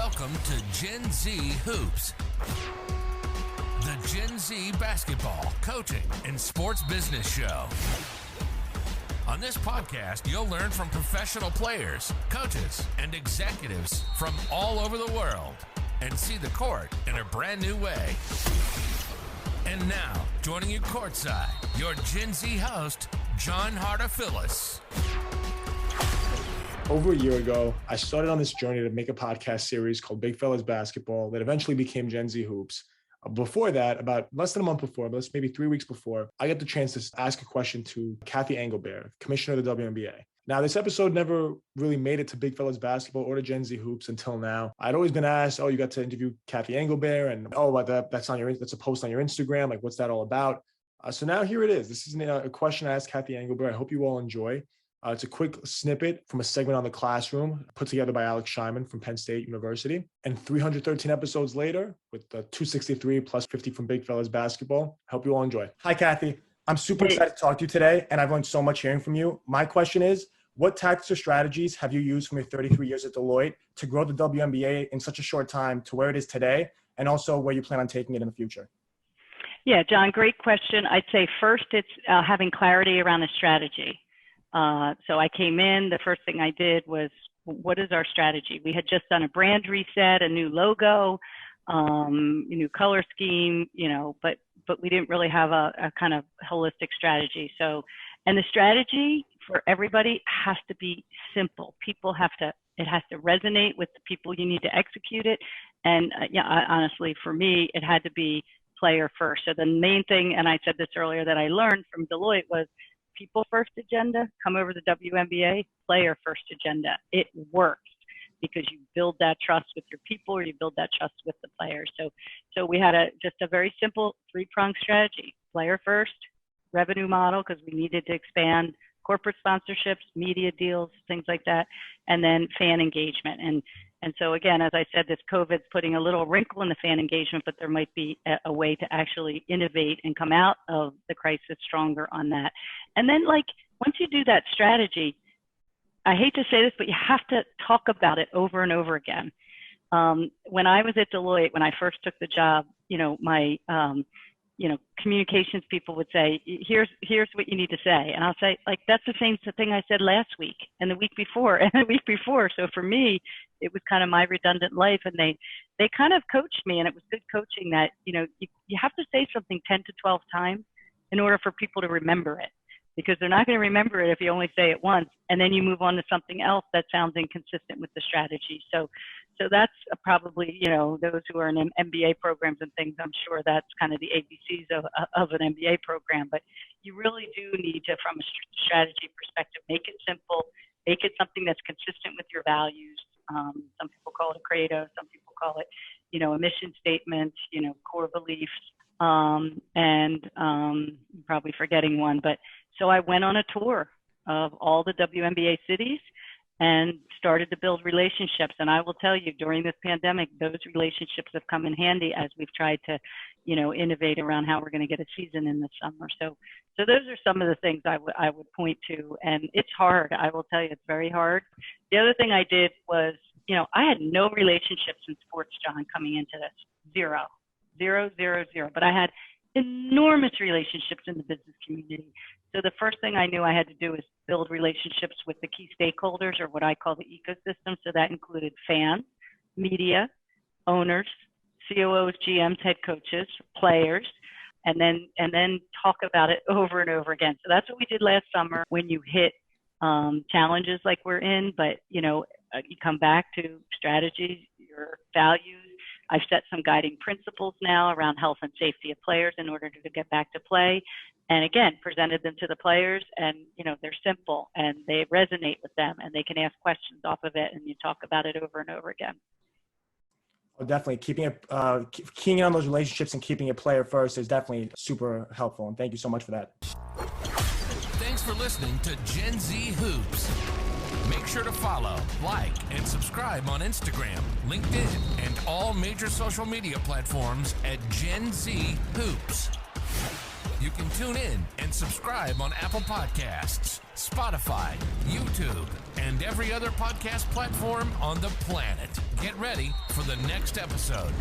Welcome to Gen Z Hoops, the Gen Z basketball, coaching, and sports business show. On this podcast, you'll learn from professional players, coaches, and executives from all over the world and see the court in a brand new way. And now, joining you courtside, your Gen Z host, John Hartofilis. Over a year ago, I started on this journey to make a podcast series called Big Fellas Basketball that eventually became Gen Z Hoops. Before that, about less than a month before, maybe 3 weeks before, I got the chance to ask a question to Cathy Engelbert, commissioner of the WNBA. Now, this episode never really made it to Big Fellas Basketball or to Gen Z Hoops until now. I'd always been asked, you got to interview Cathy Engelbert, and that's a post on your Instagram. Like, what's that all about? So now here it is. This is a question I asked Cathy Engelbert. I hope you all enjoy. It's a quick snippet from a segment on The Classroom put together by Alex Scheinman from Penn State University. And 313 episodes later, with the 263 plus 50 from Big Fellas Basketball, I hope you all enjoy. Hi, Cathy. I'm super excited to talk to you today, and I've learned so much hearing from you. My question is, what tactics or strategies have you used from your 33 years at Deloitte to grow the WNBA in such a short time to where it is today, and also where you plan on taking it in the future? Yeah, John, great question. I'd say first it's having clarity around the strategy. So I came in, the first thing I did was, what is our strategy? We had just done a brand reset, a new logo, a new color scheme, but we didn't really have a kind of holistic strategy. So, and the strategy for everybody has to be simple. It has to resonate with the people you need to execute it. And honestly, for me, it had to be player first. So the main thing, and I said this earlier, that I learned from Deloitte was people first agenda, come over to the WNBA, player first agenda. It works because you build that trust with your people, or you build that trust with the players. So we had just a very simple three-pronged strategy: player first, revenue model, because we needed to expand corporate sponsorships, media deals, things like that, and then fan engagement. And so again, as I said, this COVID's putting a little wrinkle in the fan engagement, but there might be a way to actually innovate and come out of the crisis stronger on that. And then, once you do that strategy, I hate to say this, but you have to talk about it over and over again. When I was at Deloitte, when I first took the job, my communications people would say, here's what you need to say. And I'll say, that's the same thing I said last week and the week before and the week before. So for me, it was kind of my redundant life. And they kind of coached me, and it was good coaching that, you have to say something 10 to 12 times in order for people to remember it, because they're not going to remember it if you only say it once and then you move on to something else that sounds inconsistent with the strategy. So that's probably, those who are in MBA programs and things, I'm sure that's kind of the ABCs of an MBA program. But you really do need to, from a strategy perspective, make it simple, make it something that's consistent with your values. Some people call it a credo, some people call it, a mission statement, core beliefs, and probably forgetting one. But so I went on a tour of all the WNBA cities and started to build relationships. And I will tell you, during this pandemic, those relationships have come in handy as we've tried to, innovate around how we're going to get a season in the summer. So those are some of the things I would point to. And it's hard. I will tell you, it's very hard. The other thing I did was, I had no relationships in sports, John, coming into this. Zero. But I had enormous relationships in the business community. So the first thing I knew I had to do is build relationships with the key stakeholders, or what I call the ecosystem. So that included fans, media, owners, COOs, GMs, head coaches, players, and then talk about it over and over again. So that's what we did last summer when you hit challenges like we're in, but you come back to strategies, your values. I've set some guiding principles now around health and safety of players in order to get back to play. And again, presented them to the players, and they're simple and they resonate with them, and they can ask questions off of it, and you talk about it over and over again. Well, definitely keying in on those relationships and keeping it player first is definitely super helpful. And thank you so much for that. Thanks for listening to Gen Z Hoops. Make sure to follow, like, and subscribe on Instagram, LinkedIn, and all major social media platforms at Gen Z Hoops. You can tune in and subscribe on Apple Podcasts, Spotify, YouTube, and every other podcast platform on the planet. Get ready for the next episode.